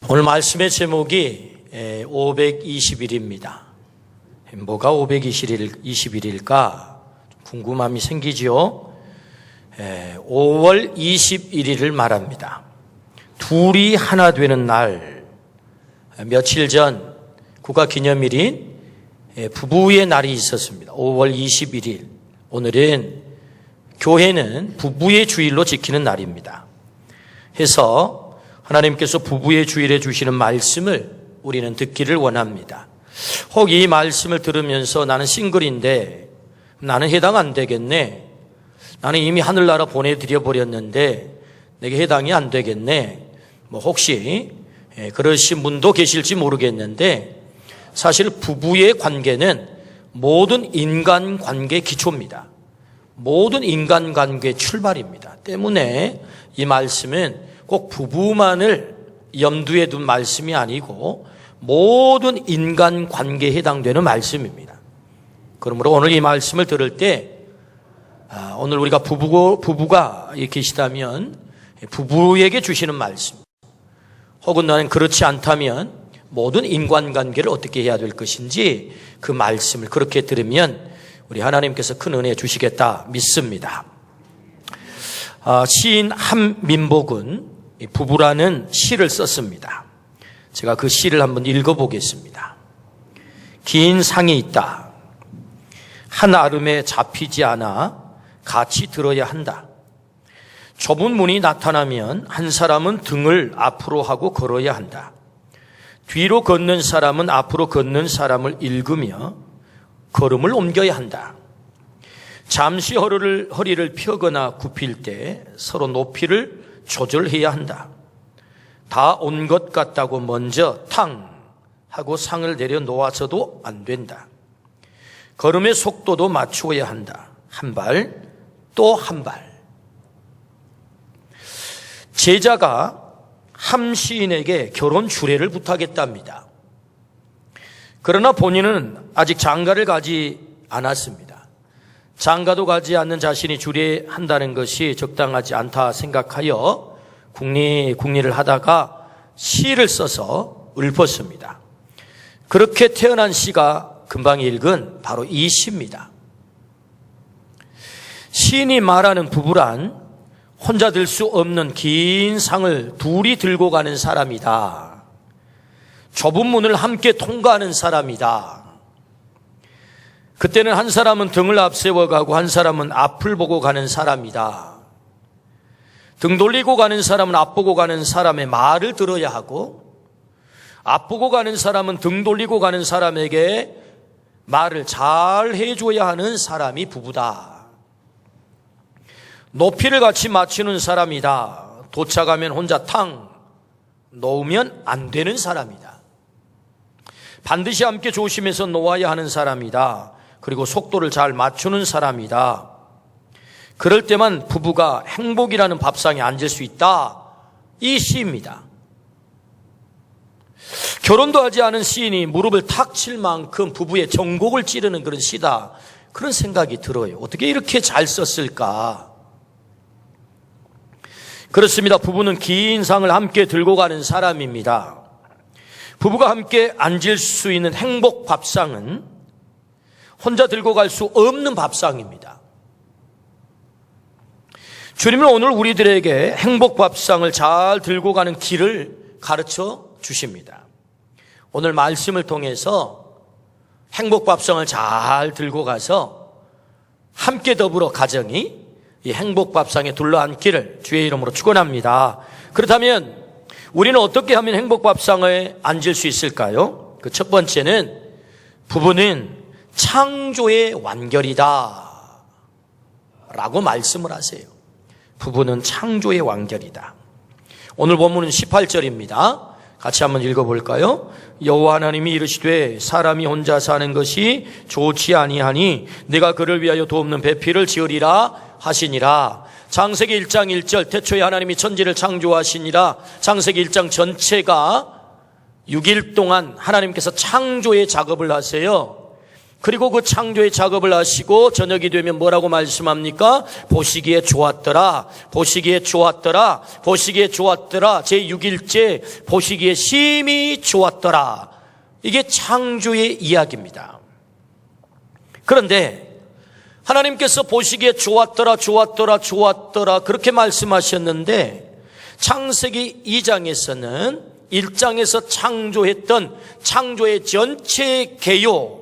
오늘 말씀의 제목이 521입니다. 뭐가 521일까 궁금함이 생기지요. 5월 21일을 말합니다. 둘이 하나 되는 날, 며칠 전 국가기념일인 부부의 날이 있었습니다. 5월 21일. 오늘은 교회는 부부의 주일로 지키는 날입니다. 해서 하나님께서 부부의 주일에 주시는 말씀을 우리는 듣기를 원합니다. 혹 이 말씀을 들으면서 나는 싱글인데 나는 해당 안 되겠네. 나는 이미 하늘나라 보내드려 버렸는데 내게 해당이 안 되겠네. 혹시 그러신 분도 계실지 모르겠는데 사실 부부의 관계는 모든 인간관계의 기초입니다. 모든 인간관계의 출발입니다. 때문에 이 말씀은 꼭 부부만을 염두에 둔 말씀이 아니고 모든 인간관계에 해당되는 말씀입니다. 그러므로 오늘 이 말씀을 들을 때 오늘 우리가 부부가 계시다면 부부에게 주시는 말씀, 혹은 나는 그렇지 않다면 모든 인간관계를 어떻게 해야 될 것인지 그 말씀을 그렇게 들으면 우리 하나님께서 큰 은혜 주시겠다 믿습니다. 시인 한민복은 부부라는 시를 썼습니다. 제가 그 시를 한번 읽어보겠습니다. 긴 상이 있다. 한 아름에 잡히지 않아 같이 들어야 한다. 좁은 문이 나타나면 한 사람은 등을 앞으로 하고 걸어야 한다. 뒤로 걷는 사람은 앞으로 걷는 사람을 읽으며 걸음을 옮겨야 한다. 잠시 허리를 펴거나 굽힐 때 서로 높이를 조절해야 한다. 다 온 것 같다고 먼저 탕 하고 상을 내려놓아서도 안 된다. 걸음의 속도도 맞추어야 한다. 한 발, 또 한 발. 제자가 함 시인에게 결혼 주례를 부탁했답니다. 그러나 본인은 아직 장가를 가지 않았습니다. 장가도 가지 않는 자신이 주례한다는 것이 적당하지 않다 생각하여 궁리를 하다가 시를 써서 읊었습니다. 그렇게 태어난 시가 금방 읽은 바로 이 시입니다. 시인이 말하는 부부란 혼자 들 수 없는 긴 상을 둘이 들고 가는 사람이다. 좁은 문을 함께 통과하는 사람이다. 그때는 한 사람은 등을 앞세워 가고 한 사람은 앞을 보고 가는 사람이다. 등 돌리고 가는 사람은 앞 보고 가는 사람의 말을 들어야 하고 앞 보고 가는 사람은 등 돌리고 가는 사람에게 말을 잘 해줘야 하는 사람이 부부다. 높이를 같이 맞추는 사람이다. 도착하면 혼자 탕 놓으면 안 되는 사람이다. 반드시 함께 조심해서 놓아야 하는 사람이다. 그리고 속도를 잘 맞추는 사람이다. 그럴 때만 부부가 행복이라는 밥상에 앉을 수 있다. 이 시입니다. 결혼도 하지 않은 시인이 무릎을 탁 칠 만큼 부부의 정곡을 찌르는 그런 시다. 그런 생각이 들어요. 어떻게 이렇게 잘 썼을까? 그렇습니다. 부부는 긴 상을 함께 들고 가는 사람입니다. 부부가 함께 앉을 수 있는 행복 밥상은 혼자 들고 갈 수 없는 밥상입니다. 주님은 오늘 우리들에게 행복 밥상을 잘 들고 가는 길을 가르쳐 주십니다. 오늘 말씀을 통해서 행복 밥상을 잘 들고 가서 함께 더불어 가정이 이 행복 밥상에 둘러앉기를 주의 이름으로 축원합니다. 그렇다면 우리는 어떻게 하면 행복 밥상에 앉을 수 있을까요? 그 첫 번째는 부부는 창조의 완결이다 라고 말씀을 하세요. 부부는 창조의 완결이다. 오늘 본문은 18절입니다. 같이 한번 읽어볼까요? 여호와 하나님이 이르시되 사람이 혼자 사는 것이 좋지 아니하니 내가 그를 위하여 돕는 배필을 지으리라 하시니라. 창세기 1장 1절 태초에 하나님이 천지를 창조하시니라. 창세기 1장 전체가 6일 동안 하나님께서 창조의 작업을 하세요. 그리고 그 창조의 작업을 하시고 저녁이 되면 뭐라고 말씀합니까? 보시기에 좋았더라. 보시기에 좋았더라. 보시기에 좋았더라. 제6일째 보시기에 심히 좋았더라. 이게 창조의 이야기입니다. 그런데 하나님께서 보시기에 좋았더라, 좋았더라, 좋았더라 그렇게 말씀하셨는데 창세기 2장에서는 1장에서 창조했던 창조의 전체 개요가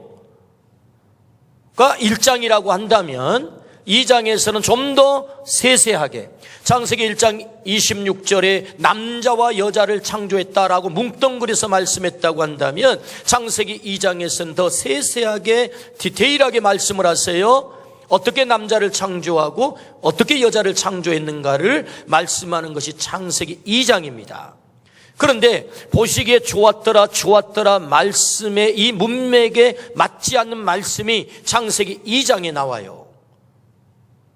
1장이라고 한다면 2장에서는 좀 더 세세하게 창세기 1장 26절에 남자와 여자를 창조했다라고 뭉뚱그려서 말씀했다고 한다면 창세기 2장에서는 더 세세하게 디테일하게 말씀을 하세요. 어떻게 남자를 창조하고 어떻게 여자를 창조했는가를 말씀하는 것이 창세기 2장입니다. 그런데 보시기에 좋았더라 좋았더라 말씀의 이 문맥에 맞지 않는 말씀이 창세기 2장에 나와요.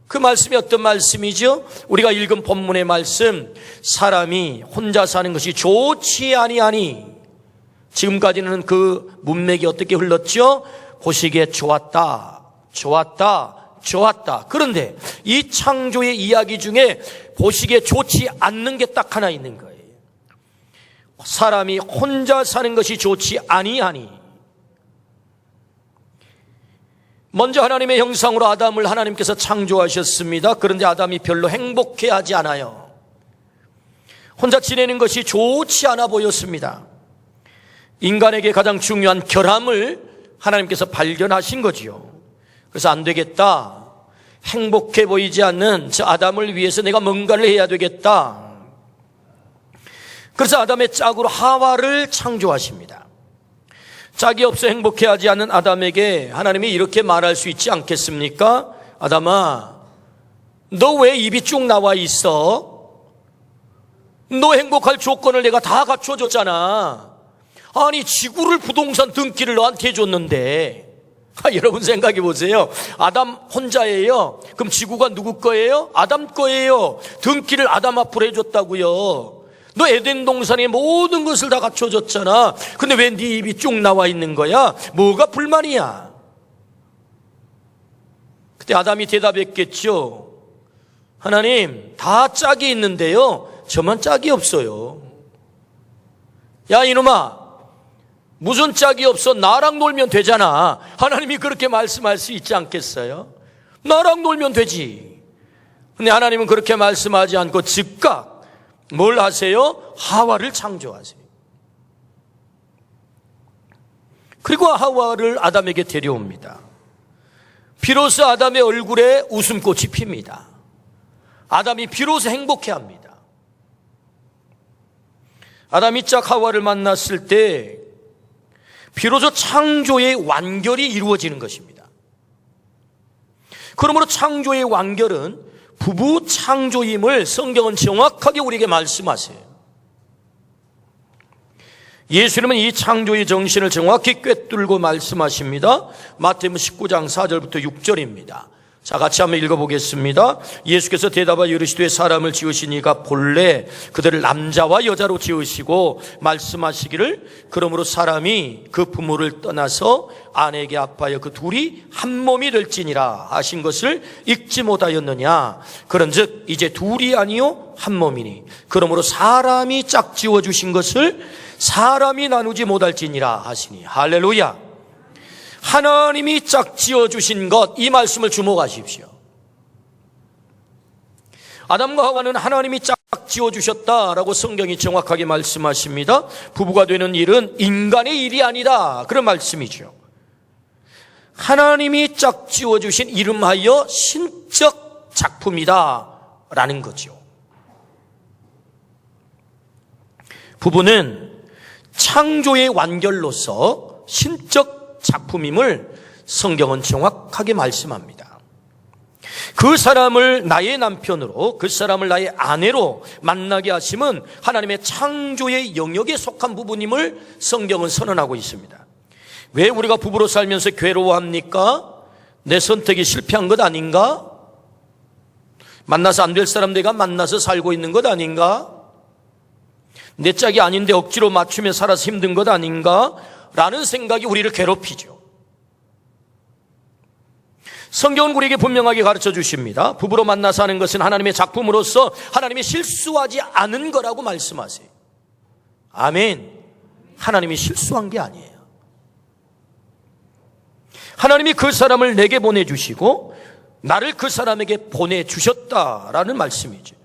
그 말씀이 어떤 말씀이죠? 우리가 읽은 본문의 말씀, 사람이 혼자 사는 것이 좋지 아니하니. 지금까지는 그 문맥이 어떻게 흘렀죠? 보시기에 좋았다 좋았다 좋았다. 그런데 이 창조의 이야기 중에 보시기에 좋지 않는 게 딱 하나 있는 거예요. 사람이 혼자 사는 것이 좋지 아니하니. 먼저 하나님의 형상으로 아담을 하나님께서 창조하셨습니다. 그런데 아담이 별로 행복해하지 않아요. 혼자 지내는 것이 좋지 않아 보였습니다. 인간에게 가장 중요한 결함을 하나님께서 발견하신 거지요. 그래서 안 되겠다. 행복해 보이지 않는 저 아담을 위해서 내가 뭔가를 해야 되겠다. 그래서 아담의 짝으로 하와를 창조하십니다. 짝이 없어 행복해하지 않는 아담에게 하나님이 이렇게 말할 수 있지 않겠습니까? 아담아, 너 왜 입이 쭉 나와 있어? 너 행복할 조건을 내가 다 갖춰줬잖아. 아니 지구를 부동산 등기를 너한테 해줬는데. 여러분 생각해 보세요. 아담 혼자예요. 그럼 지구가 누구 거예요? 아담 거예요. 등기를 아담 앞으로 해줬다고요. 너 에덴 동산의 모든 것을 다 갖춰줬잖아. 근데 왜 네 입이 쭉 나와 있는 거야? 뭐가 불만이야? 그때 아담이 대답했겠죠. 하나님, 다 짝이 있는데요, 저만 짝이 없어요. 야 이놈아, 무슨 짝이 없어? 나랑 놀면 되잖아. 하나님이 그렇게 말씀할 수 있지 않겠어요? 나랑 놀면 되지. 근데 하나님은 그렇게 말씀하지 않고 즉각 뭘 하세요? 하와를 창조하세요. 그리고 하와를 아담에게 데려옵니다. 비로소 아담의 얼굴에 웃음꽃이 핍니다. 아담이 비로소 행복해합니다. 아담이 짝 하와를 만났을 때 비로소 창조의 완결이 이루어지는 것입니다. 그러므로 창조의 완결은 부부 창조임을 성경은 정확하게 우리에게 말씀하세요. 예수님은 이 창조의 정신을 정확히 꿰뚫고 말씀하십니다. 마태복음 19장 4절부터 6절입니다. 자, 같이 한번 읽어보겠습니다. 예수께서 대답하여 이르시되 사람을 지으시니가 본래 그들을 남자와 여자로 지으시고 말씀하시기를 그러므로 사람이 그 부모를 떠나서 아내에게 합하여 그 둘이 한 몸이 될지니라 하신 것을 읽지 못하였느냐. 그런즉 이제 둘이 아니요 한 몸이니 그러므로 사람이 짝지어 주신 것을 사람이 나누지 못할지니라 하시니. 할렐루야. 하나님이 짝지어 주신 것, 이 말씀을 주목하십시오. 아담과 하와는 하나님이 짝지어 주셨다라고 성경이 정확하게 말씀하십니다. 부부가 되는 일은 인간의 일이 아니다, 그런 말씀이죠. 하나님이 짝지어 주신 이름하여 신적 작품이다 라는 거죠. 부부는 창조의 완결로서 신적 작품임을 성경은 정확하게 말씀합니다. 그 사람을 나의 남편으로, 그 사람을 나의 아내로 만나게 하심은 하나님의 창조의 영역에 속한 부분임을 성경은 선언하고 있습니다. 왜 우리가 부부로 살면서 괴로워합니까? 내 선택이 실패한 것 아닌가? 만나서 안 될 사람 내가 만나서 살고 있는 것 아닌가? 내 짝이 아닌데 억지로 맞추며 살아서 힘든 것 아닌가? 라는 생각이 우리를 괴롭히죠. 성경은 우리에게 분명하게 가르쳐 주십니다. 부부로 만나 사는 것은 하나님의 작품으로서 하나님이 실수하지 않은 거라고 말씀하세요. 아멘. 하나님이 실수한 게 아니에요. 하나님이 그 사람을 내게 보내주시고 나를 그 사람에게 보내주셨다라는 말씀이죠.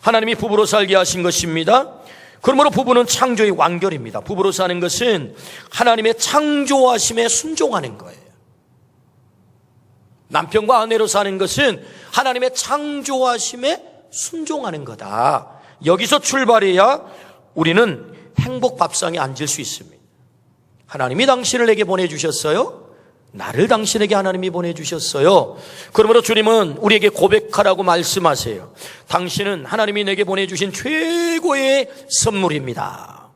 하나님이 부부로 살게 하신 것입니다. 그러므로 부부는 창조의 완결입니다. 부부로 사는 것은 하나님의 창조하심에 순종하는 거예요. 남편과 아내로 사는 것은 하나님의 창조하심에 순종하는 거다. 여기서 출발해야 우리는 행복 밥상에 앉을 수 있습니다. 하나님이 당신을 내게 보내주셨어요. 나를 당신에게 하나님이 보내주셨어요. 그러므로 주님은 우리에게 고백하라고 말씀하세요. 당신은 하나님이 내게 보내주신 최고의 선물입니다.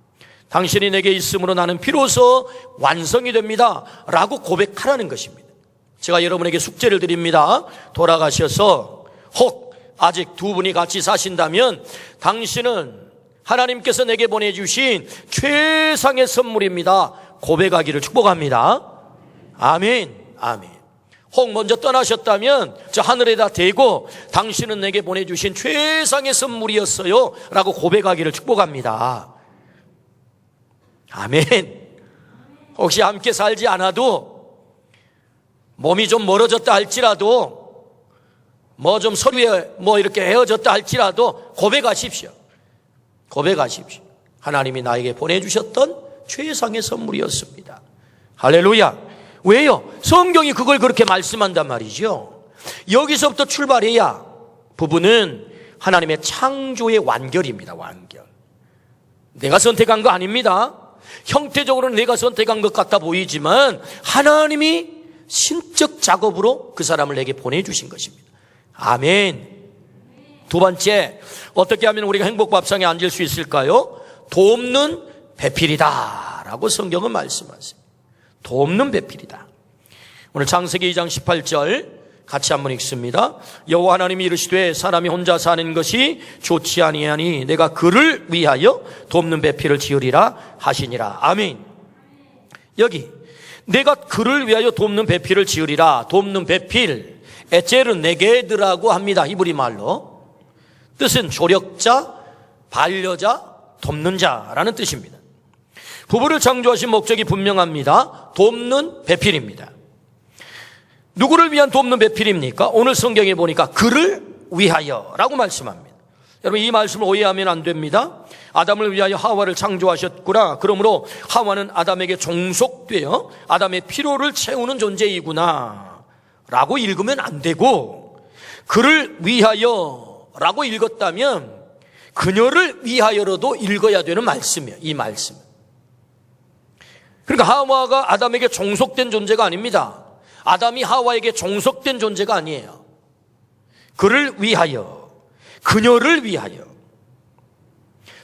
당신이 내게 있음으로 나는 비로소 완성이 됩니다 라고 고백하라는 것입니다. 제가 여러분에게 숙제를 드립니다. 돌아가셔서 혹 아직 두 분이 같이 사신다면 당신은 하나님께서 내게 보내주신 최상의 선물입니다 고백하기를 축복합니다. 아멘, 아멘. 혹 먼저 떠나셨다면 저 하늘에다 대고 당신은 내게 보내주신 최상의 선물이었어요 라고 고백하기를 축복합니다. 아멘. 혹시 함께 살지 않아도 몸이 좀 멀어졌다 할지라도 좀 서로에 이렇게 헤어졌다 할지라도 고백하십시오. 고백하십시오. 하나님이 나에게 보내주셨던 최상의 선물이었습니다. 할렐루야. 왜요? 성경이 그걸 그렇게 말씀한단 말이죠. 여기서부터 출발해야 부부는 하나님의 창조의 완결입니다. 완결. 내가 선택한 거 아닙니다. 형태적으로는 내가 선택한 것 같아 보이지만 하나님이 신적 작업으로 그 사람을 내게 보내주신 것입니다. 아멘. 두 번째, 어떻게 하면 우리가 행복밥상에 앉을 수 있을까요? 돕는 배필이다 라고 성경은 말씀하세요. 돕는 배필이다. 오늘 창세기 2장 18절 같이 한번 읽습니다. 여호와 하나님이 이르시되 사람이 혼자 사는 것이 좋지 아니하니 내가 그를 위하여 돕는 배필을 지으리라 하시니라. 아멘. 여기 내가 그를 위하여 돕는 배필을 지으리라. 돕는 배필, 에체르 네게드라고 합니다. 히브리 말로. 뜻은 조력자, 반려자, 돕는 자라는 뜻입니다. 부부를 창조하신 목적이 분명합니다. 돕는 배필입니다. 누구를 위한 돕는 배필입니까? 오늘 성경에 보니까 그를 위하여라고 말씀합니다. 여러분 이 말씀을 오해하면 안 됩니다. 아담을 위하여 하와를 창조하셨구나. 그러므로 하와는 아담에게 종속되어 아담의 필요를 채우는 존재이구나 라고 읽으면 안 되고, 그를 위하여 라고 읽었다면 그녀를 위하여로도 읽어야 되는 말씀이에요. 이 말씀. 그러니까 하와가 아담에게 종속된 존재가 아닙니다. 아담이 하와에게 종속된 존재가 아니에요. 그를 위하여, 그녀를 위하여,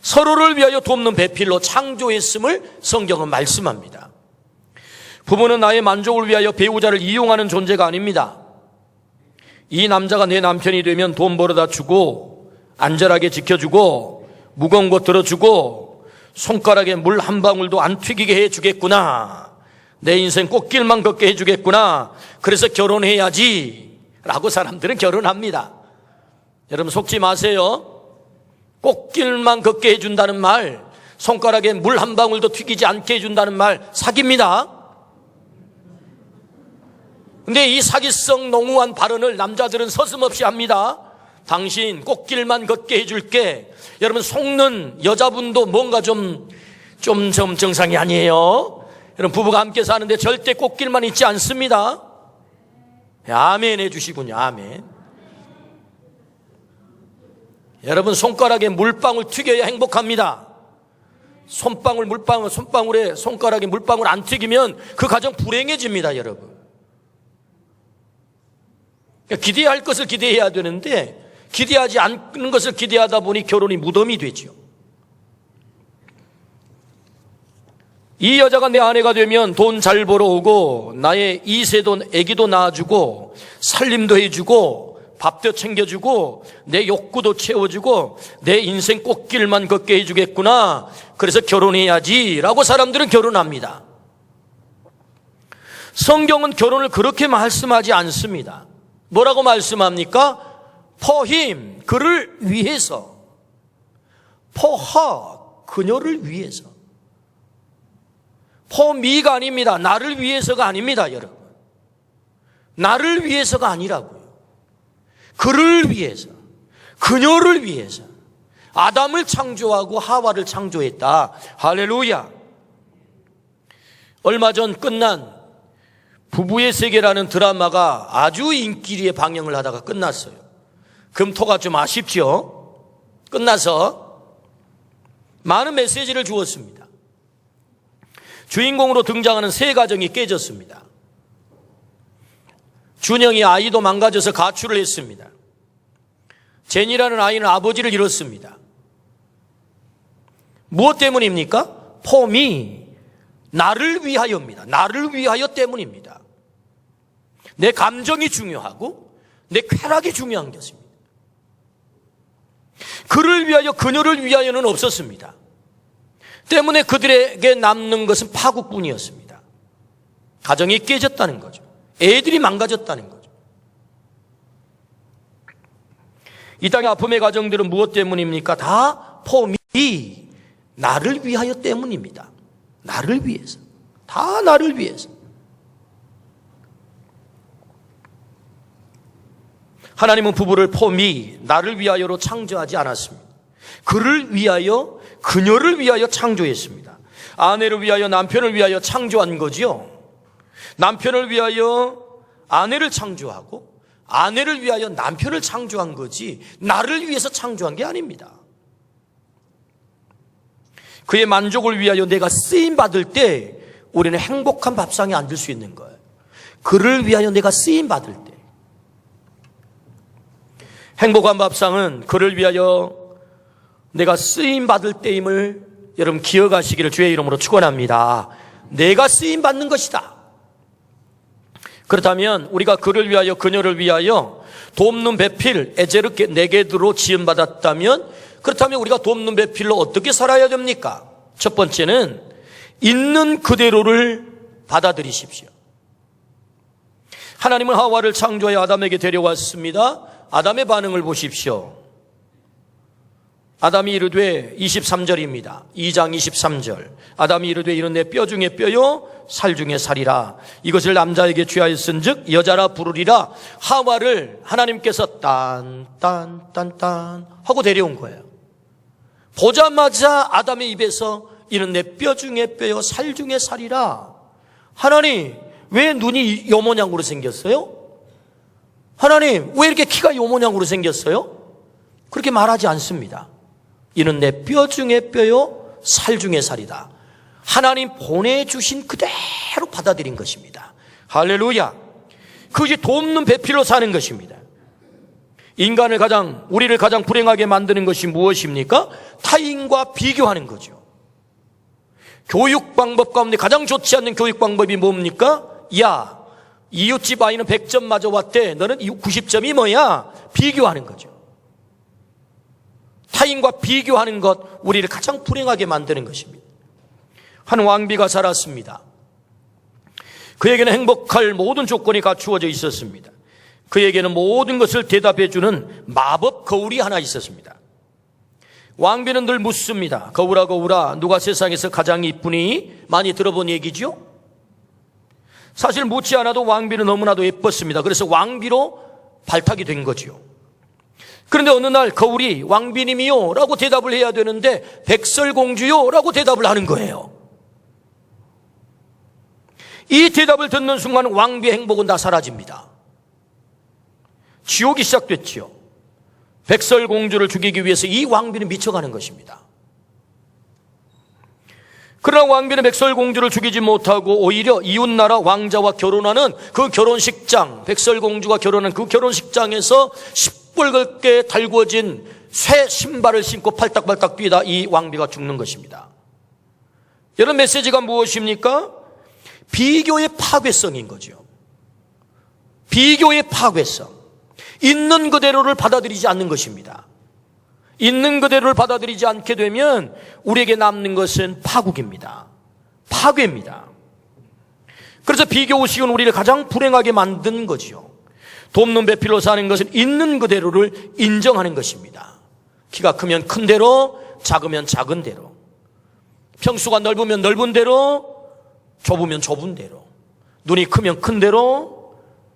서로를 위하여 돕는 배필로 창조했음을 성경은 말씀합니다. 부부는 나의 만족을 위하여 배우자를 이용하는 존재가 아닙니다. 이 남자가 내 남편이 되면 돈 벌어다 주고 안전하게 지켜주고 무거운 거 들어주고 손가락에 물 한 방울도 안 튀기게 해주겠구나, 내 인생 꽃길만 걷게 해주겠구나, 그래서 결혼해야지 라고 사람들은 결혼합니다. 여러분 속지 마세요. 꽃길만 걷게 해준다는 말, 손가락에 물 한 방울도 튀기지 않게 해준다는 말 사기입니다. 근데 이 사기성 농후한 발언을 남자들은 서슴없이 합니다. 당신 꽃길만 걷게 해줄게. 여러분 속는 여자분도 뭔가 좀 정상이 아니에요. 여러분 부부가 함께 사는데 절대 꽃길만 있지 않습니다. 아멘 해주시군요. 아멘. 여러분 손가락에 물방울 튀겨야 행복합니다. 손방울에 손가락에 물방울 안 튀기면 그 가정 불행해집니다. 여러분 기대할 것을 기대해야 되는데 기대하지 않는 것을 기대하다 보니 결혼이 무덤이 되죠. 이 여자가 내 아내가 되면 돈 잘 벌어오고 나의 이세돈 애기도 낳아주고 살림도 해주고 밥도 챙겨주고 내 욕구도 채워주고 내 인생 꽃길만 걷게 해주겠구나, 그래서 결혼해야지 라고 사람들은 결혼합니다. 성경은 결혼을 그렇게 말씀하지 않습니다. 뭐라고 말씀합니까? for him, 그를 위해서. for her, 그녀를 위해서. for me가 아닙니다. 나를 위해서가 아닙니다, 여러분. 나를 위해서가 아니라고요. 그를 위해서, 그녀를 위해서. 아담을 창조하고 하와를 창조했다. 할렐루야. 얼마 전 끝난 부부의 세계라는 드라마가 아주 인기리에 방영을 하다가 끝났어요. 금토가 좀 아쉽죠? 끝나서 많은 메시지를 주었습니다. 주인공으로 등장하는 세 가정이 깨졌습니다. 준영이 아이도 망가져서 가출을 했습니다. 제니라는 아이는 아버지를 잃었습니다. 무엇 때문입니까? for me, 나를 위하여입니다. 나를 위하여 때문입니다. 내 감정이 중요하고 내 쾌락이 중요한 것입니다. 그를 위하여, 그녀를 위하여는 없었습니다. 때문에 그들에게 남는 것은 파국뿐이었습니다. 가정이 깨졌다는 거죠. 애들이 망가졌다는 거죠. 이 땅의 아픔의 가정들은 무엇 때문입니까? 다 for me, 나를 위하여 때문입니다. 나를 위해서. 다 나를 위해서. 하나님은 부부를 for me, 나를 위하여로 창조하지 않았습니다. 그를 위하여, 그녀를 위하여 창조했습니다. 아내를 위하여, 남편을 위하여 창조한 거지요. 남편을 위하여 아내를 창조하고 아내를 위하여 남편을 창조한 거지 나를 위해서 창조한 게 아닙니다. 그의 만족을 위하여 내가 쓰임받을 때 우리는 행복한 밥상에 앉을 수 있는 거예요. 그를 위하여 내가 쓰임받을 때. 행복한 밥상은 그를 위하여 내가 쓰임받을 때임을 여러분 기억하시기를 주의 이름으로 축원합니다. 내가 쓰임받는 것이다. 그렇다면 우리가 그를 위하여, 그녀를 위하여 돕는 배필 에제르 네게드로 지음받았다면, 그렇다면 우리가 돕는 배필로 어떻게 살아야 됩니까? 첫 번째는 있는 그대로를 받아들이십시오. 하나님은 하와를 창조하여 아담에게 데려왔습니다. 아담의 반응을 보십시오. 아담이 이르되 23절입니다. 2장 23절. 아담이 이르되 이는 내 뼈 중에 뼈요 살 중에 살이라. 이것을 남자에게 취하였은즉 여자라 부르리라. 하와를 하나님께서 딴 하고 데려온 거예요. 보자마자 아담의 입에서 이는 내 뼈 중에 뼈요 살 중에 살이라. 하나님, 왜 눈이 요 모양으로 생겼어요? 하나님, 왜 이렇게 키가 요 모양으로 생겼어요? 그렇게 말하지 않습니다. 이는 내 뼈 중에 뼈요 살 중에 살이다. 하나님 보내주신 그대로 받아들인 것입니다. 할렐루야. 그것이 돕는 배필로 사는 것입니다. 우리를 가장 불행하게 만드는 것이 무엇입니까? 타인과 비교하는 거죠. 교육 방법 가운데 가장 좋지 않는 교육 방법이 뭡니까? 야, 이웃집 아이는 100점 맞아 왔대. 너는 90점이 뭐야? 비교하는 거죠. 타인과 비교하는 것, 우리를 가장 불행하게 만드는 것입니다. 한 왕비가 살았습니다. 그에게는 행복할 모든 조건이 갖추어져 있었습니다. 그에게는 모든 것을 대답해주는 마법 거울이 하나 있었습니다. 왕비는 늘 묻습니다. 거울아 거울아, 누가 세상에서 가장 이쁘니? 많이 들어본 얘기죠? 사실 묻지 않아도 왕비는 너무나도 예뻤습니다. 그래서 왕비로 발탁이 된 거죠. 그런데 어느 날 거울이 왕비님이요 라고 대답을 해야 되는데 백설공주요 라고 대답을 하는 거예요. 이 대답을 듣는 순간 왕비의 행복은 다 사라집니다. 지옥이 시작됐지요. 백설공주를 죽이기 위해서 이 왕비는 미쳐가는 것입니다. 그러나 왕비는 백설공주를 죽이지 못하고 오히려 이웃나라 왕자와 결혼하는 그 결혼식장, 백설공주가 결혼한 그 결혼식장에서 시뻘겋게 달구어진 쇠 신발을 신고 팔딱팔딱 뛰다 이 왕비가 죽는 것입니다. 여러분, 메시지가 무엇입니까? 비교의 파괴성인 거죠. 비교의 파괴성. 있는 그대로를 받아들이지 않는 것입니다. 있는 그대로를 받아들이지 않게 되면 우리에게 남는 것은 파국입니다. 파괴입니다. 그래서 비교의식은 우리를 가장 불행하게 만든 거죠. 돕는 배필로 사는 것은 있는 그대로를 인정하는 것입니다. 키가 크면 큰 대로, 작으면 작은 대로, 평수가 넓으면 넓은 대로, 좁으면 좁은 대로, 눈이 크면 큰 대로,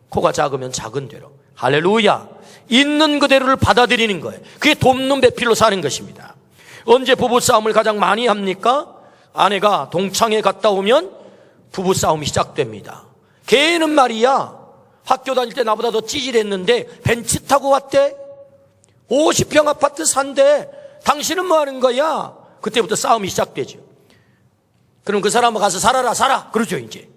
코가 작으면 작은 대로. 할렐루야. 있는 그대로를 받아들이는 거예요. 그게 돕는 배필로 사는 것입니다. 언제 부부싸움을 가장 많이 합니까? 아내가 동창회 갔다 오면 부부싸움이 시작됩니다. 걔는 말이야, 학교 다닐 때 나보다 더 찌질했는데 벤츠 타고 왔대. 50평 아파트 산대. 당신은 뭐 하는 거야? 그때부터 싸움이 시작되죠. 그럼 그 사람은 가서 살아. 그러죠, 이제.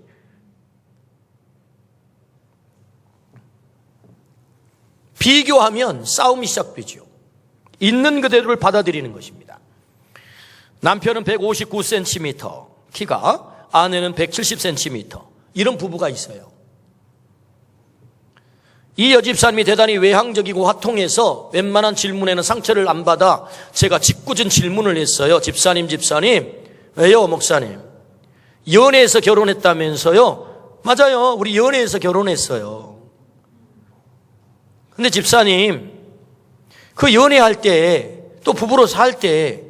비교하면 싸움이 시작되죠. 있는 그대로를 받아들이는 것입니다. 남편은 159cm 키가, 아내는 170cm. 이런 부부가 있어요. 이 여집사님이 대단히 외향적이고 화통해서 웬만한 질문에는 상처를 안 받아 제가 짓궂은 질문을 했어요. 집사님, 왜요, 목사님? 연애해서 결혼했다면서요? 맞아요. 우리 연애해서 결혼했어요. 근데 집사님, 그 연애할 때, 또 부부로 살 때,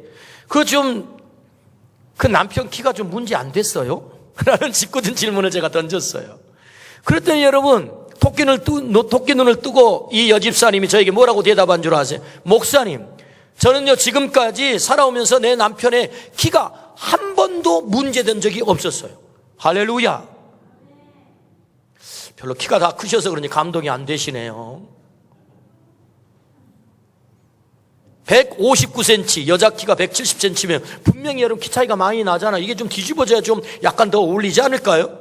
그 남편 키가 좀 문제 안 됐어요? 라는 짓궂은 질문을 제가 던졌어요. 그랬더니 여러분, 토끼 눈을 뜨고 이 여집사님이 저에게 뭐라고 대답한 줄 아세요? 목사님, 저는요, 지금까지 살아오면서 내 남편의 키가 한 번도 문제된 적이 없었어요. 할렐루야. 별로 키가 다 크셔서 그런지 감동이 안 되시네요. 159cm, 여자 키가 170cm면 분명히 여러분 키 차이가 많이 나잖아요. 이게 좀 뒤집어져야 좀 약간 더 어울리지 않을까요?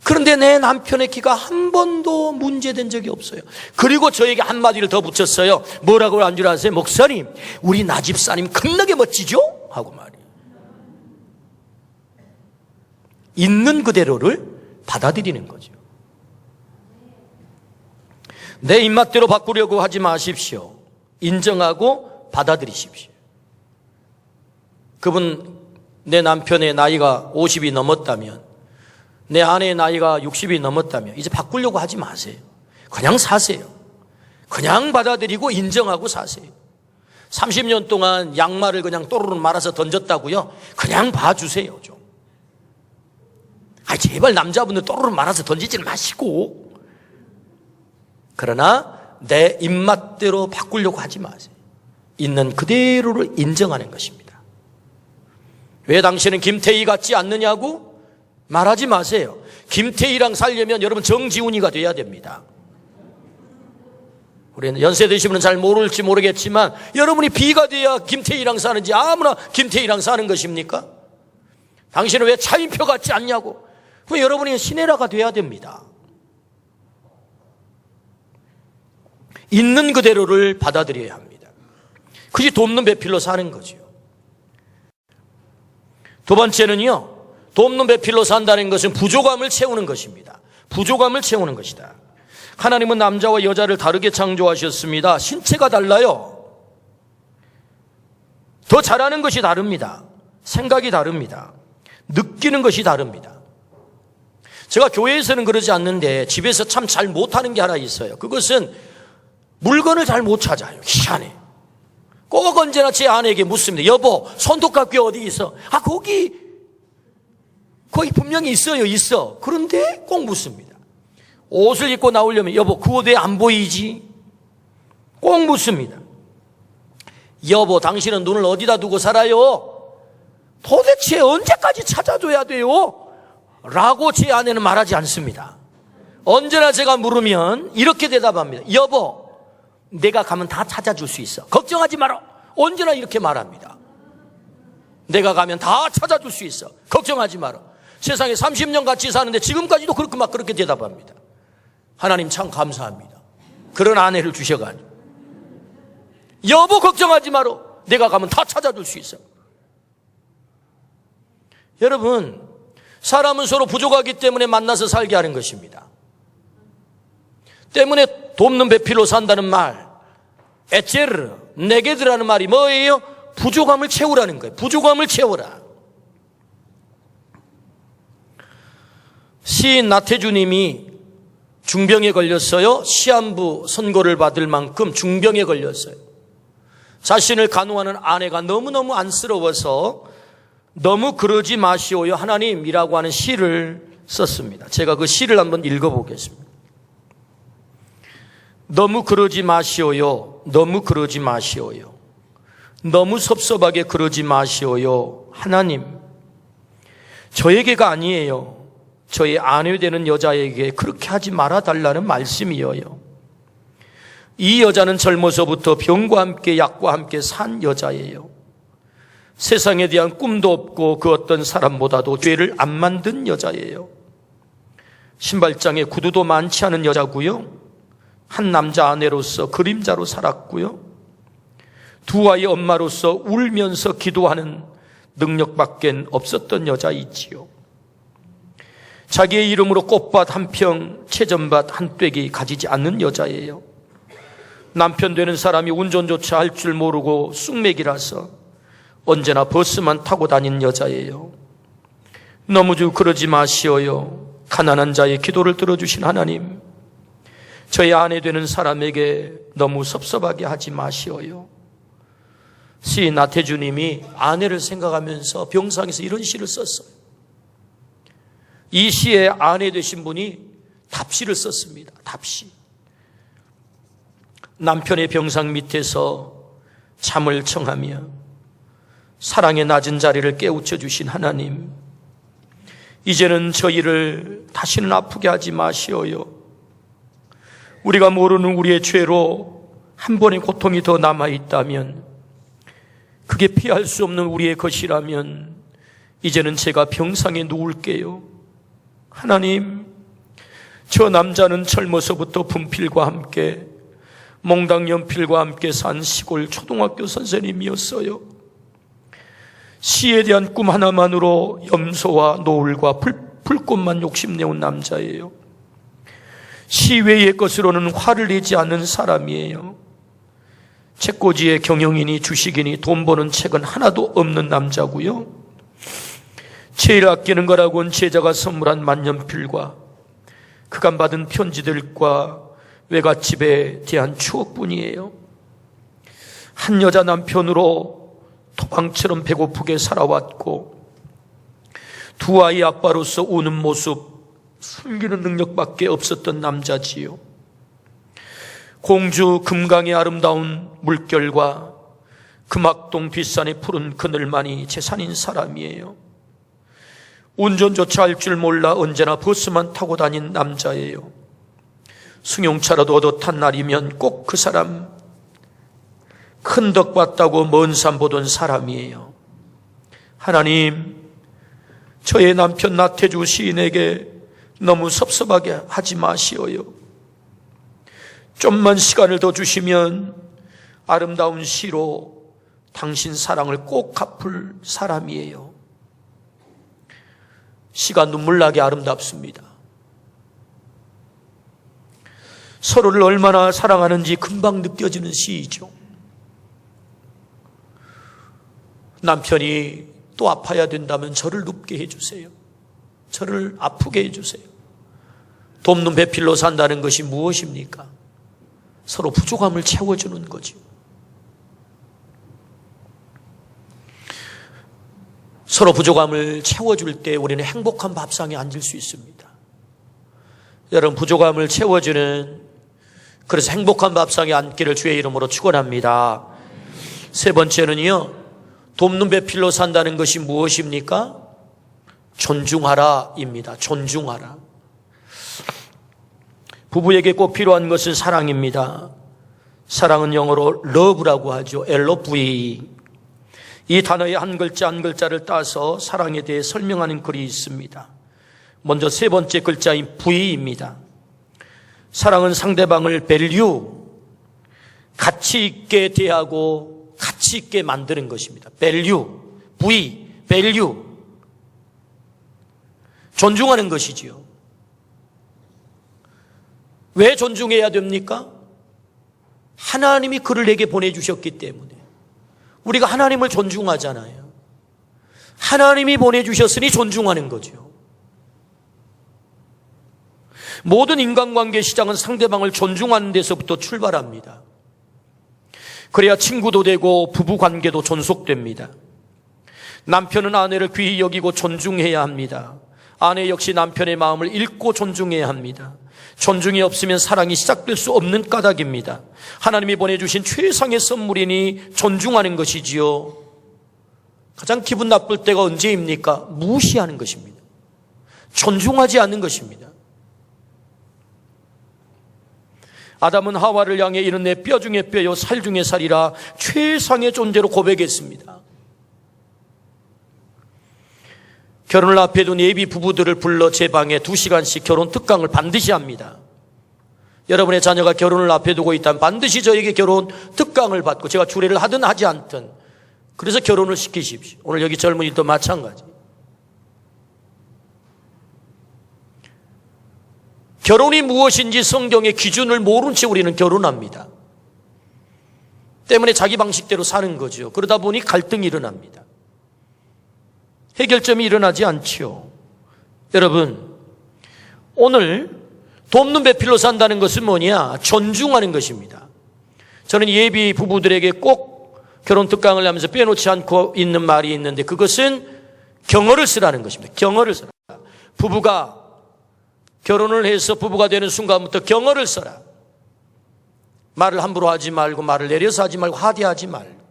그런데 내 남편의 키가 한 번도 문제된 적이 없어요. 그리고 저에게 한마디를 더 붙였어요. 뭐라고 한 줄 아세요? 목사님, 우리 나집사님 겁나게 멋지죠? 하고 말이에요. 있는 그대로를 받아들이는 거죠. 내 입맛대로 바꾸려고 하지 마십시오. 인정하고 받아들이십시오. 그분, 내 남편의 나이가 50이 넘었다면, 내 아내의 나이가 60이 넘었다면 이제 바꾸려고 하지 마세요. 그냥 사세요. 그냥 받아들이고 인정하고 사세요. 30년 동안 양말을 그냥 또르르 말아서 던졌다고요? 그냥 봐주세요, 좀. 제발 남자분들 또르르 말아서 던지지 마시고. 그러나 내 입맛대로 바꾸려고 하지 마세요. 있는 그대로를 인정하는 것입니다. 왜 당신은 김태희 같지 않느냐고 말하지 마세요. 김태희랑 살려면 여러분 정지훈이가 돼야 됩니다. 우리는 연세 드신 분은 잘 모를지 모르겠지만 여러분이 B가 돼야 김태희랑 사는지 아무나 김태희랑 사는 것입니까? 당신은 왜 차인표 같지 않냐고. 왜 여러분이 시네라가 돼야 됩니다. 있는 그대로를 받아들여야 합니다. 그게 돕는 배필로 사는 거죠. 두 번째는요, 돕는 배필로 산다는 것은 부족함을 채우는 것입니다. 부족함을 채우는 것이다. 하나님은 남자와 여자를 다르게 창조하셨습니다. 신체가 달라요. 더 잘하는 것이 다릅니다. 생각이 다릅니다. 느끼는 것이 다릅니다. 제가 교회에서는 그러지 않는데 집에서 참 잘 못하는 게 하나 있어요. 그것은 물건을 잘 못 찾아요. 희한해. 꼭 언제나 제 아내에게 묻습니다. 여보, 손톱깎이 어디 있어? 거기 분명히 있어. 그런데 꼭 묻습니다. 옷을 입고 나오려면 여보, 그 옷 왜 안 보이지? 꼭 묻습니다. 여보, 당신은 눈을 어디다 두고 살아요? 도대체 언제까지 찾아줘야 돼요? 라고 제 아내는 말하지 않습니다. 언제나 제가 물으면 이렇게 대답합니다. 여보, 내가 가면 다 찾아줄 수 있어. 걱정하지 마라. 언제나 이렇게 말합니다. 내가 가면 다 찾아줄 수 있어. 걱정하지 마라. 세상에 30년 같이 사는데 지금까지도 그렇게 대답합니다. 하나님 참 감사합니다. 그런 아내를 주셔가지고. 여보, 걱정하지 마라. 내가 가면 다 찾아줄 수 있어. 여러분, 사람은 서로 부족하기 때문에 만나서 살게 하는 것입니다. 때문에 돕는 배필로 산다는 말, 에체르, 네게드라는 말이 뭐예요? 부족함을 채우라는 거예요. 부족함을 채워라. 시인 나태주님이 중병에 걸렸어요. 시한부 선고를 받을 만큼 중병에 걸렸어요. 자신을 간호하는 아내가 너무너무 안쓰러워서 너무 그러지 마시오요 하나님이라고 하는 시를 썼습니다. 제가 그 시를 한번 읽어보겠습니다. 너무 그러지 마시오요. 너무 그러지 마시오요. 너무 섭섭하게 그러지 마시오요. 하나님, 저에게가 아니에요. 저의 아내 되는 여자에게 그렇게 하지 말아달라는 말씀이에요. 이 여자는 젊어서부터 병과 함께 약과 함께 산 여자예요. 세상에 대한 꿈도 없고 그 어떤 사람보다도 죄를 안 만든 여자예요. 신발장에 구두도 많지 않은 여자고요. 한 남자 아내로서 그림자로 살았고요. 두 아이의 엄마로서 울면서 기도하는 능력밖엔 없었던 여자이지요. 자기의 이름으로 꽃밭 한 평, 채전밭 한 떼기 가지지 않는 여자예요. 남편 되는 사람이 운전조차 할 줄 모르고 쑥맥이라서 언제나 버스만 타고 다닌 여자예요. 너무 그러지 마시오요. 가난한 자의 기도를 들어주신 하나님, 저희 아내 되는 사람에게 너무 섭섭하게 하지 마시오요. 시인 나태주님이 아내를 생각하면서 병상에서 이런 시를 썼어요. 이 시에 아내 되신 분이 답시를 썼습니다. 답시. 남편의 병상 밑에서 잠을 청하며 사랑의 낮은 자리를 깨우쳐 주신 하나님, 이제는 저희를 다시는 아프게 하지 마시오요. 우리가 모르는 우리의 죄로 한 번의 고통이 더 남아있다면, 그게 피할 수 없는 우리의 것이라면 이제는 제가 병상에 누울게요. 하나님, 저 남자는 젊어서부터 분필과 함께 몽당 연필과 함께 산 시골 초등학교 선생님이었어요. 시에 대한 꿈 하나만으로 염소와 노을과 풀꽃만 욕심내온 남자예요. 시 외의 것으로는 화를 내지 않는 사람이에요. 책꽂이에 경영이니 주식이니 돈 버는 책은 하나도 없는 남자고요. 제일 아끼는 거라고는 제자가 선물한 만년필과 그간 받은 편지들과 외갓집에 대한 추억뿐이에요. 한 여자 남편으로 토방처럼 배고프게 살아왔고 두 아이 아빠로서 우는 모습 숨기는 능력밖에 없었던 남자지요. 공주 금강의 아름다운 물결과 금악동 뒷산의 푸른 그늘만이 재산인 사람이에요. 운전조차 할 줄 몰라 언제나 버스만 타고 다닌 남자예요. 승용차라도 얻어 탄 날이면 꼭 그 사람 큰 덕 봤다고 먼 산 보던 사람이에요. 하나님, 저의 남편 나태주 시인에게 너무 섭섭하게 하지 마시오요. 좀만 시간을 더 주시면 아름다운 시로 당신 사랑을 꼭 갚을 사람이에요. 시가 눈물나게 아름답습니다. 서로를 얼마나 사랑하는지 금방 느껴지는 시이죠. 남편이 또 아파야 된다면 저를 눕게 해주세요. 저를 아프게 해주세요. 돕는 배필로 산다는 것이 무엇입니까? 서로 부족함을 채워주는 거죠. 서로 부족함을 채워줄 때 우리는 행복한 밥상에 앉을 수 있습니다. 여러분, 부족함을 채워주는, 그래서 행복한 밥상에 앉기를 주의 이름으로 축원합니다. 세 번째는요, 돕는 배필로 산다는 것이 무엇입니까? 존중하라입니다. 존중하라. 부부에게 꼭 필요한 것은 사랑입니다. 사랑은 영어로 love라고 하죠. LOVE. 이 단어의 한 글자 한 글자를 따서 사랑에 대해 설명하는 글이 있습니다. 먼저 세 번째 글자인 V입니다. 사랑은 상대방을 value, 가치 있게 대하고 가치 있게 만드는 것입니다. value, V, value. 존중하는 것이지요. 왜 존중해야 됩니까? 하나님이 그를 내게 보내주셨기 때문에. 우리가 하나님을 존중하잖아요. 하나님이 보내주셨으니 존중하는 거죠. 모든 인간관계 시작은 상대방을 존중하는 데서부터 출발합니다. 그래야 친구도 되고 부부관계도 존속됩니다. 남편은 아내를 귀히 여기고 존중해야 합니다. 아내 역시 남편의 마음을 읽고 존중해야 합니다. 존중이 없으면 사랑이 시작될 수 없는 까닭입니다. 하나님이 보내주신 최상의 선물이니 존중하는 것이지요. 가장 기분 나쁠 때가 언제입니까? 무시하는 것입니다. 존중하지 않는 것입니다. 아담은 하와를 향해 이는 내 뼈 중에 뼈요 살 중에 살이라 최상의 존재로 고백했습니다. 결혼을 앞에 둔 예비 부부들을 불러 제 방에 2시간씩 결혼 특강을 반드시 합니다. 여러분의 자녀가 결혼을 앞에 두고 있다면 반드시 저에게 결혼 특강을 받고, 제가 주례를 하든 하지 않든 그래서 결혼을 시키십시오. 오늘 여기 젊은이도 마찬가지. 결혼이 무엇인지 성경의 기준을 모른 채 우리는 결혼합니다. 때문에 자기 방식대로 사는 거죠. 그러다 보니 갈등이 일어납니다. 해결점이 일어나지 않지요. 여러분, 오늘 돕는 배필로 산다는 것은 뭐냐? 존중하는 것입니다. 저는 예비 부부들에게 꼭 결혼 특강을 하면서 빼놓지 않고 있는 말이 있는데, 그것은 경어를 쓰라는 것입니다. 경어를 써라. 부부가 결혼을 해서 부부가 되는 순간부터 경어를 써라. 말을 함부로 하지 말고, 말을 내려서 하지 말고, 하대하지 말고.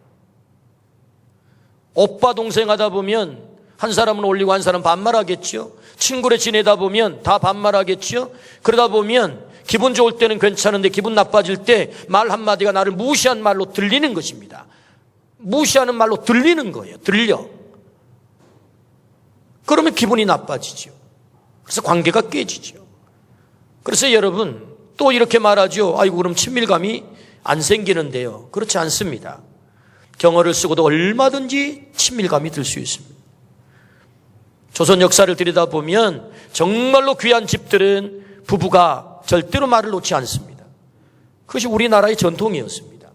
오빠 동생 하다 보면 한 사람은 올리고 한 사람은 반말하겠죠. 친구를 지내다 보면 다 반말하겠죠. 그러다 보면 기분 좋을 때는 괜찮은데 기분 나빠질 때 말 한마디가 나를 무시한 말로 들리는 것입니다. 무시하는 말로 들리는 거예요. 들려. 그러면 기분이 나빠지죠. 그래서 관계가 깨지죠. 그래서 여러분, 또 이렇게 말하죠. 아이고, 그럼 친밀감이 안 생기는데요. 그렇지 않습니다. 경어를 쓰고도 얼마든지 친밀감이 들 수 있습니다. 조선 역사를 들여다보면 정말로 귀한 집들은 부부가 절대로 말을 놓지 않습니다. 그것이 우리나라의 전통이었습니다.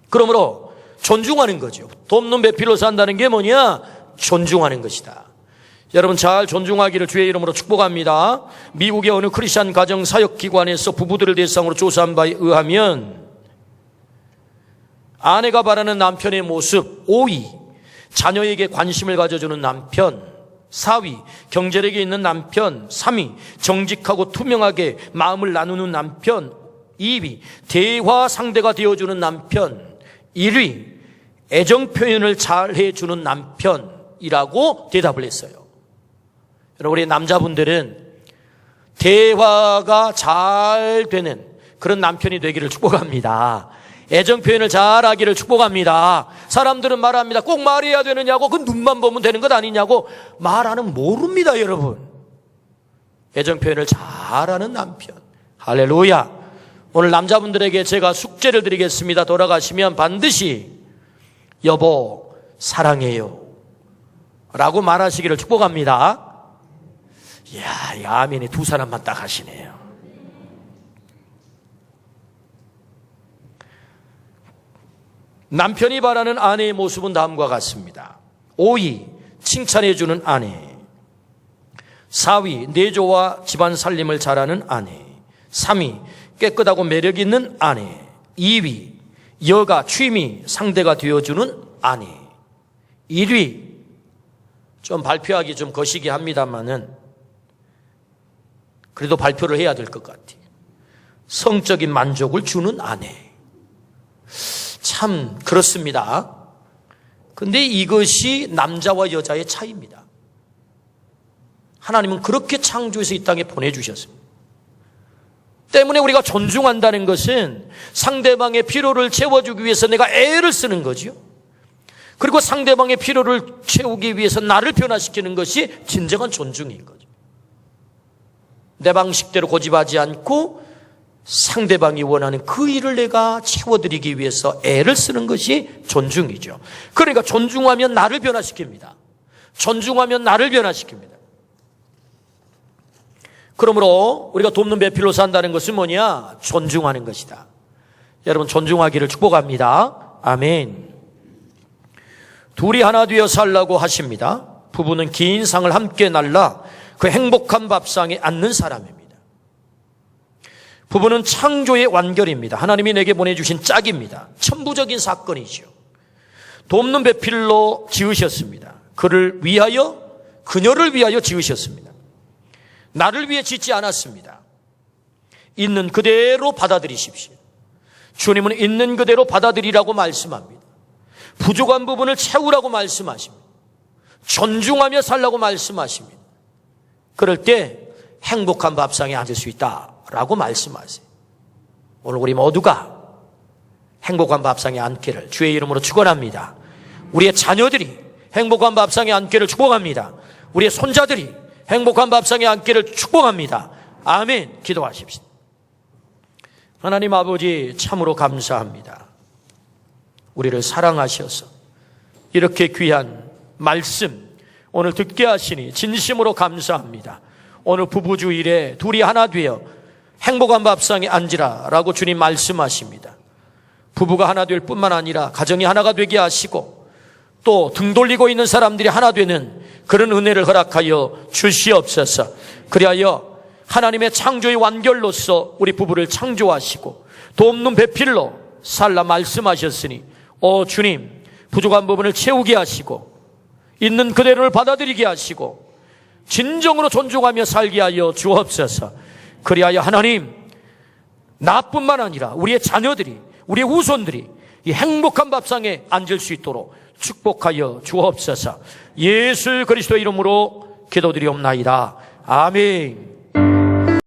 그러므로 존중하는 거죠. 돕는 배필로 산다는 게 뭐냐? 존중하는 것이다. 여러분, 잘 존중하기를 주의 이름으로 축복합니다. 미국의 어느 크리스찬 가정 사역기관에서 부부들을 대상으로 조사한 바에 의하면 아내가 바라는 남편의 모습 5위, 자녀에게 관심을 가져주는 남편 4위, 경제력이 있는 남편 3위, 정직하고 투명하게 마음을 나누는 남편 2위, 대화 상대가 되어주는 남편 1위, 애정 표현을 잘 해주는 남편이라고 대답을 했어요. 여러분, 우리 남자분들은 대화가 잘 되는 그런 남편이 되기를 축복합니다. 애정 표현을 잘하기를 축복합니다. 사람들은 말합니다. 꼭 말해야 되느냐고, 그 눈만 보면 되는 것 아니냐고. 말하는 모릅니다, 여러분. 애정 표현을 잘하는 남편. 할렐루야. 오늘 남자분들에게 제가 숙제를 드리겠습니다. 돌아가시면 반드시 여보 사랑해요 라고 말하시기를 축복합니다. 이야, 이 아멘이 두 사람만 딱 하시네요. 남편이 바라는 아내의 모습은 다음과 같습니다. 5위, 칭찬해주는 아내. 4위, 내조와 집안 살림을 잘하는 아내. 3위, 깨끗하고 매력 있는 아내. 2위, 여가, 취미, 상대가 되어주는 아내. 1위, 좀 발표하기 좀 거시기 합니다만은 그래도 발표를 해야 될 것 같아요. 성적인 만족을 주는 아내. 참 그렇습니다. 근데 이것이 남자와 여자의 차이입니다. 하나님은 그렇게 창조해서 이 땅에 보내주셨습니다. 때문에 우리가 존중한다는 것은 상대방의 필요를 채워주기 위해서 내가 애를 쓰는 거죠. 그리고 상대방의 필요를 채우기 위해서 나를 변화시키는 것이 진정한 존중인 거죠. 내 방식대로 고집하지 않고 상대방이 원하는 그 일을 내가 채워드리기 위해서 애를 쓰는 것이 존중이죠. 그러니까 존중하면 나를 변화시킵니다. 존중하면 나를 변화시킵니다. 그러므로 우리가 돕는 배필로 산다는 것은 뭐냐? 존중하는 것이다. 여러분, 존중하기를 축복합니다. 아멘. 둘이 하나 되어 살라고 하십니다. 부부는 긴 상을 함께 날라 그 행복한 밥상에 앉는 사람입니다. 부부는 창조의 완결입니다. 하나님이 내게 보내주신 짝입니다. 천부적인 사건이죠. 돕는 배필로 지으셨습니다. 그를 위하여, 그녀를 위하여 지으셨습니다. 나를 위해 짓지 않았습니다. 있는 그대로 받아들이십시오. 주님은 있는 그대로 받아들이라고 말씀합니다. 부족한 부분을 채우라고 말씀하십니다. 존중하며 살라고 말씀하십니다. 그럴 때 행복한 밥상에 앉을 수 있다라고 말씀하세요. 오늘 우리 모두가 행복한 밥상에 앉기를 주의 이름으로 축원합니다. 우리의 자녀들이 행복한 밥상에 앉기를 축복합니다. 우리의 손자들이 행복한 밥상에 앉기를 축복합니다. 아멘. 기도하십시오. 하나님 아버지, 참으로 감사합니다. 우리를 사랑하셔서 이렇게 귀한 말씀 오늘 듣게 하시니 진심으로 감사합니다. 오늘 부부주일에 둘이 하나 되어 행복한 밥상에 앉으라 라고 주님 말씀하십니다. 부부가 하나 될 뿐만 아니라 가정이 하나가 되게 하시고 또 등 돌리고 있는 사람들이 하나 되는 그런 은혜를 허락하여 주시옵소서. 그리하여 하나님의 창조의 완결로서 우리 부부를 창조하시고 돕는 배필로 살라 말씀하셨으니 주님, 부족한 부분을 채우게 하시고 있는 그대로를 받아들이게 하시고 진정으로 존중하며 살게 하여 주옵소서. 그리하여 하나님, 나뿐만 아니라 우리의 자녀들이, 우리의 후손들이 이 행복한 밥상에 앉을 수 있도록 축복하여 주옵소서. 예수 그리스도의 이름으로 기도드리옵나이다. 아멘.